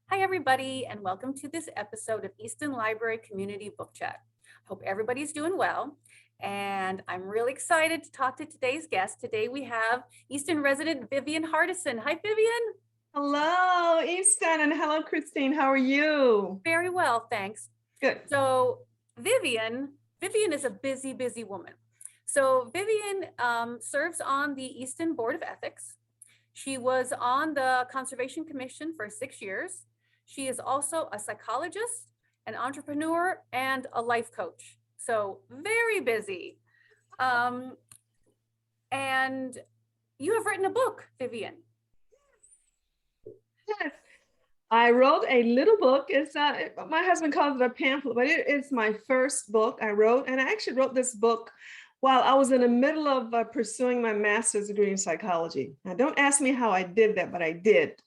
Hi, everybody, and welcome to this episode of Easton Library Community Book Chat. Hope everybody's doing well, and I'm really excited to talk to today's guest. Today we have Easton resident Vivian Hardison. Hi, Vivian. Hello, Easton, and hello, Christine. How are you? Very well, thanks. Good. So Vivian is a busy woman. So Vivian serves on the Easton Board of Ethics. She was on the Conservation Commission for 6 years. She is also a psychologist, an entrepreneur, and a life coach. So very busy. And you have written a book, Vivian. Yes, I wrote a little book. It's my husband calls it a pamphlet, but it's my first book I wrote, and I actually wrote this book while I was in the middle of pursuing my master's degree in psychology. Now, don't ask me how I did that, but I did.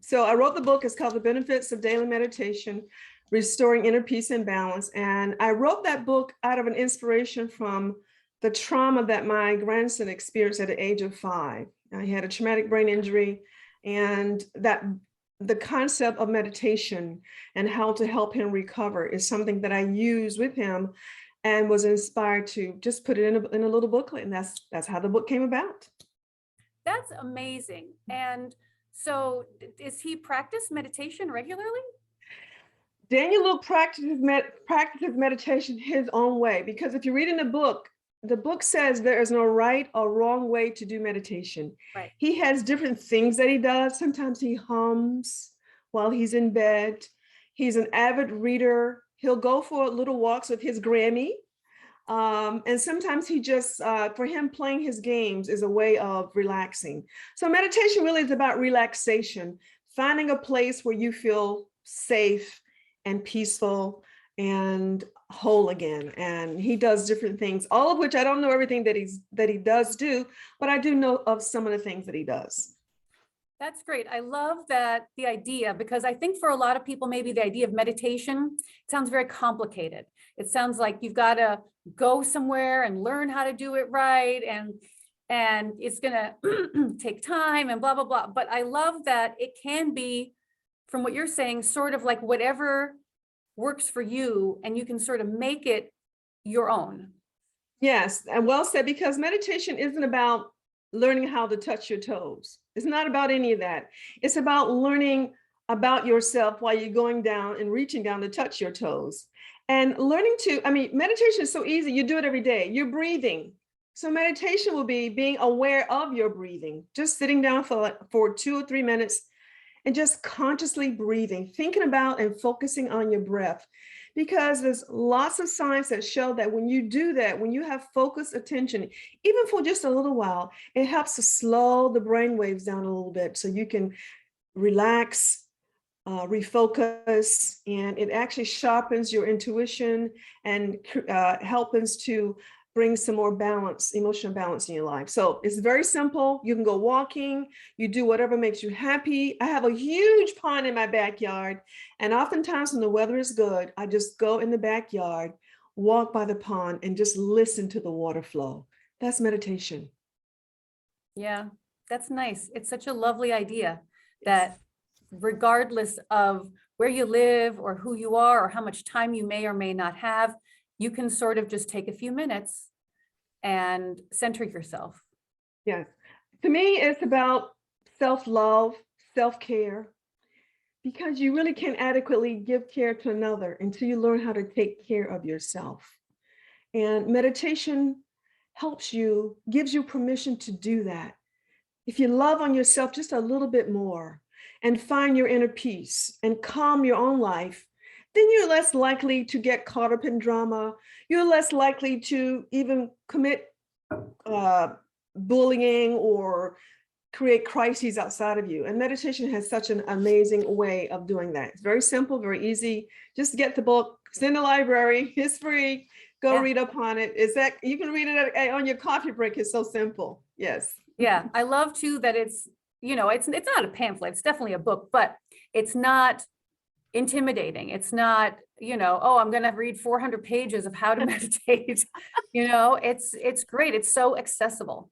So I wrote the book. It's called The Benefits of Daily Meditation, Restoring Inner Peace and Balance. And I wrote that book out of an inspiration from the trauma that my grandson experienced at the age of 5. He had a traumatic brain injury, and that the concept of meditation and how to help him recover is something that I use with him, and was inspired to just put it in a little booklet. And that's how the book came about. That's amazing. And so does he practice meditation regularly? Daniel Luke practices meditation his own way, because if you read in the book says there is no right or wrong way to do meditation. Right. He has different things that he does. Sometimes he hums while he's in bed. He's an avid reader. He'll go for little walks with his Grammy. And sometimes he just, for him, playing his games is a way of relaxing. So meditation really is about relaxation, finding a place where you feel safe and peaceful and whole again. And he does different things, all of which I don't know everything that he does do, but I do know of some of the things that he does. That's great. I love that, the idea, because I think for a lot of people, maybe the idea of meditation sounds very complicated. It sounds like you've got to go somewhere and learn how to do it right. And it's going to take time and blah, blah, blah. But I love that it can be, from what you're saying, sort of like whatever works for you, and you can sort of make it your own. Yes, and well said, because meditation isn't about learning how to touch your toes. It's not about any of that. It's about learning about yourself while you're going down and reaching down to touch your toes. And learning to, meditation is so easy. You do it every day. You're breathing. So meditation will be being aware of your breathing, just sitting down for 2 or 3 minutes and just consciously breathing, thinking about and focusing on your breath. Because there's lots of science that show that when you do that, when you have focused attention, even for just a little while, it helps to slow the brain waves down a little bit so you can relax, refocus, and it actually sharpens your intuition and helps to bring some more balance, emotional balance in your life. So it's very simple. You can go walking, you do whatever makes you happy. I have a huge pond in my backyard, and oftentimes when the weather is good, I just go in the backyard, walk by the pond, and just listen to the water flow. That's meditation. Yeah, that's nice. It's such a lovely idea that regardless of where you live or who you are or how much time you may or may not have, you can sort of just take a few minutes and center yourself. Yes. To me, it's about self-love, self-care, because you really can't adequately give care to another until you learn how to take care of yourself. And meditation helps you, gives you permission to do that. If you love on yourself just a little bit more and find your inner peace and calm your own life, then you're less likely to get caught up in drama. You're less likely to even commit bullying or create crises outside of you. And meditation has such an amazing way of doing that. It's very simple, very easy. Just get the book, it's in the library, it's free, go read up on it. You can read it on your coffee break. It's so simple. Yes. Yeah, I love too that it's not a pamphlet, it's definitely a book, but it's not intimidating. It's not, oh, I'm going to read 400 pages of how to meditate. It's great. It's so accessible.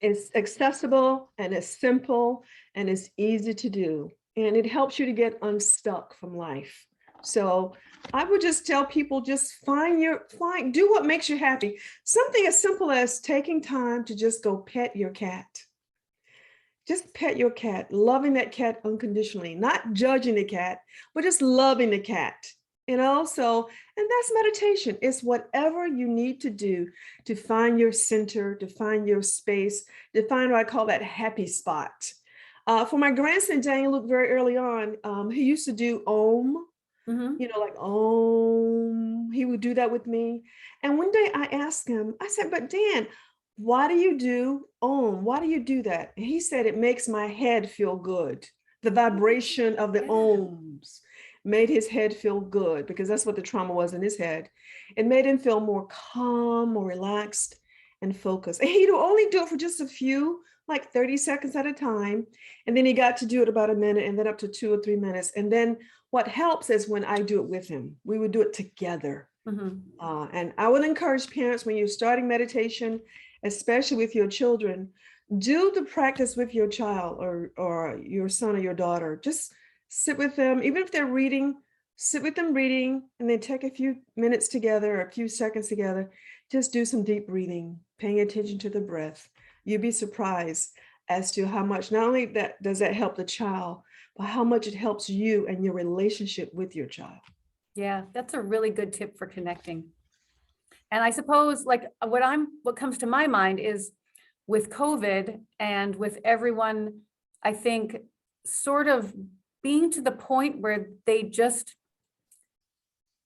It's accessible and it's simple and it's easy to do. and it helps you to get unstuck from life. So I would just tell people, just do what makes you happy. Something as simple as taking time to just go pet your cat. Just pet your cat, loving that cat unconditionally, not judging the cat, but just loving the cat. So, and that's meditation. It's whatever you need to do to find your center, to find your space, to find what I call that happy spot. For my grandson, Daniel, look, very early on, he used to do Om, like Om. He would do that with me. And one day I asked him, I said, but Dan, why do you do Om? Why do you do that? And he said, it makes my head feel good. The vibration of the Oms made his head feel good, because that's what the trauma was in his head. It made him feel more calm, more relaxed and focused. And he'd only do it for just a few, like 30 seconds at a time. And then he got to do it about a minute, and then up to 2 or 3 minutes. And then what helps is when I do it with him, we would do it together. And I would encourage parents, when you're starting meditation, especially with your children, do the practice with your child or your son or your daughter. Just sit with them, even if they're reading, sit with them reading, and then take a few minutes together, or a few seconds together. Just do some deep breathing, paying attention to the breath. You'd be surprised as to how much, not only that does that help the child, but how much it helps you and your relationship with your child. Yeah, that's a really good tip for connecting. And I suppose like what comes to my mind is with COVID and with everyone, I think, sort of being to the point where they just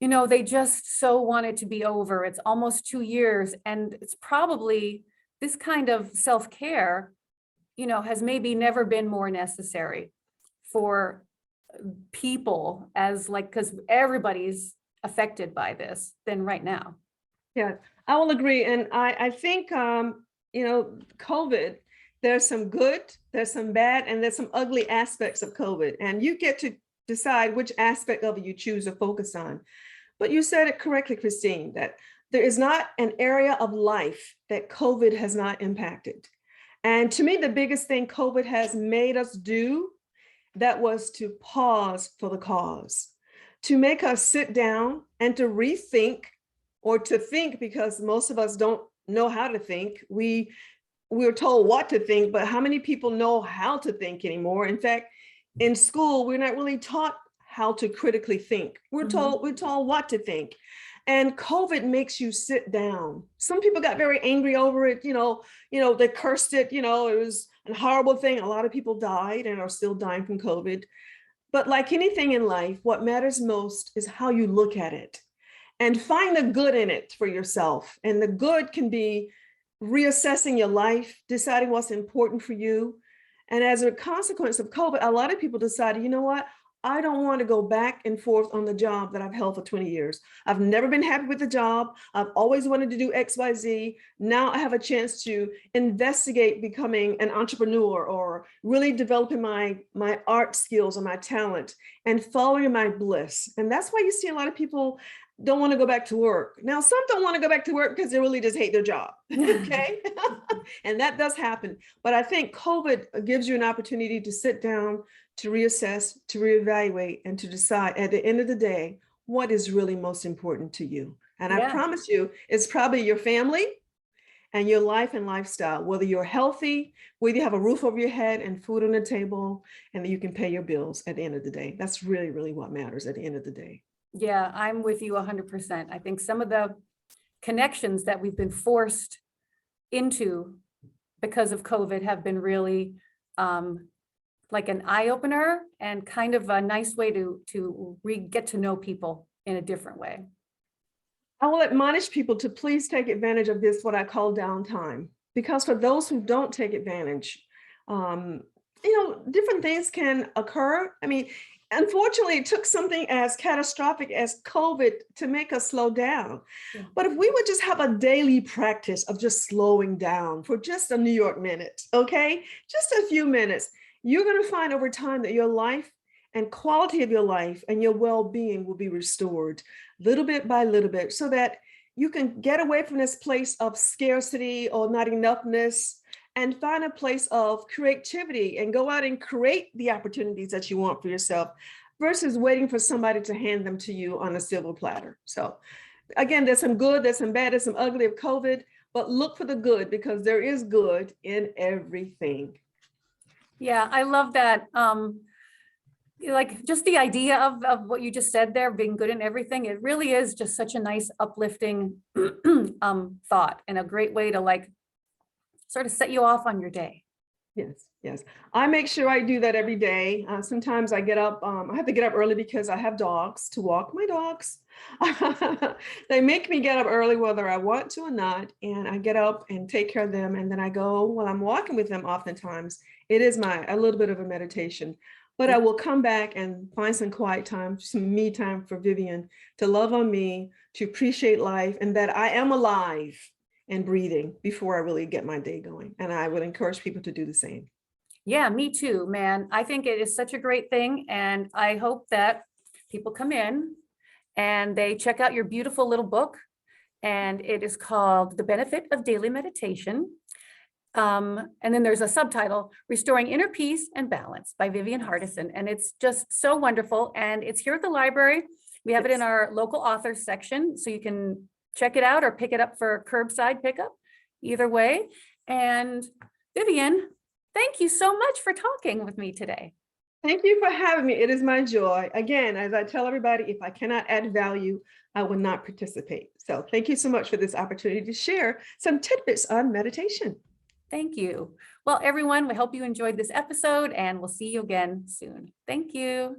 so want it to be over. It's almost 2 years, and it's probably this kind of self-care, has maybe never been more necessary for people, because everybody's affected by this than right now. Yeah, I will agree. And I think, COVID, there's some good, there's some bad, and there's some ugly aspects of COVID. And you get to decide which aspect of it you choose to focus on. But you said it correctly, Christine, that there is not an area of life that COVID has not impacted. And to me, the biggest thing COVID has made us do, that was to pause for the cause, to make us sit down and to rethink, or to think, because most of us don't know how to think. We're told what to think, but how many people know how to think anymore? In fact, in school, we're not really taught how to critically think. We're told what to think. And COVID makes you sit down. Some people got very angry over it. They cursed it. It was a horrible thing. A lot of people died and are still dying from COVID. But like anything in life, what matters most is how you look at it and find the good in it for yourself. And the good can be reassessing your life, deciding what's important for you. And as a consequence of COVID, a lot of people decided, you know what? I don't want to go back and forth on the job that I've held for 20 years. I've never been happy with the job. I've always wanted to do X, Y, Z. Now I have a chance to investigate becoming an entrepreneur, or really developing my art skills or my talent and following my bliss. And that's why you see a lot of people don't want to go back to work. Now, some don't want to go back to work because they really just hate their job. Okay. And that does happen. But I think COVID gives you an opportunity to sit down, to reassess, to reevaluate, and to decide at the end of the day, what is really most important to you. And I promise you, it's probably your family and your life and lifestyle, whether you're healthy, whether you have a roof over your head and food on the table, and that you can pay your bills at the end of the day. That's really, really what matters at the end of the day. Yeah, I'm with you 100%. I think some of the connections that we've been forced into because of COVID have been really like an eye opener and kind of a nice way to get to know people in a different way. I will admonish people to please take advantage of this, what I call downtime, because for those who don't take advantage, different things can occur. I mean, unfortunately, it took something as catastrophic as COVID to make us slow down. Yeah. But if we would just have a daily practice of just slowing down for just a New York minute, okay? Just a few minutes, you're going to find over time that your life and quality of your life and your well-being will be restored little bit by little bit, so that you can get away from this place of scarcity or not enoughness and find a place of creativity and go out and create the opportunities that you want for yourself versus waiting for somebody to hand them to you on a silver platter. So again, there's some good, there's some bad, there's some ugly of COVID, but look for the good because there is good in everything. Yeah, I love that. Like just the idea of what you just said there, being good in everything, it really is just such a nice uplifting thought and a great way to like sort of set you off on your day. Yes, yes. I make sure I do that every day. Sometimes I get up, I have to get up early because I have dogs to walk my dogs. They make me get up early whether I want to or not. And I get up and take care of them. And then I go, while I'm walking with them, oftentimes it is a little bit of a meditation. But I will come back and find some quiet time, some me time for Vivian to love on me, to appreciate life and that I am alive and breathing before I really get my day going. And I would encourage people to do the same. Yeah, me too, man. I think it is such a great thing. And I hope that people come in and they check out your beautiful little book. And it is called The Benefit of Daily Meditation. And then there's a subtitle, Restoring Inner Peace and Balance by Vivian Hardison. And it's just so wonderful. And it's here at the library. We have it in our local authors section, so you can check it out or pick it up for curbside pickup, either way. And Vivian, thank you so much for talking with me today. Thank you for having me. It is my joy. Again, as I tell everybody, if I cannot add value, I will not participate. So thank you so much for this opportunity to share some tidbits on meditation. Thank you. Well, everyone, we hope you enjoyed this episode and we'll see you again soon. Thank you.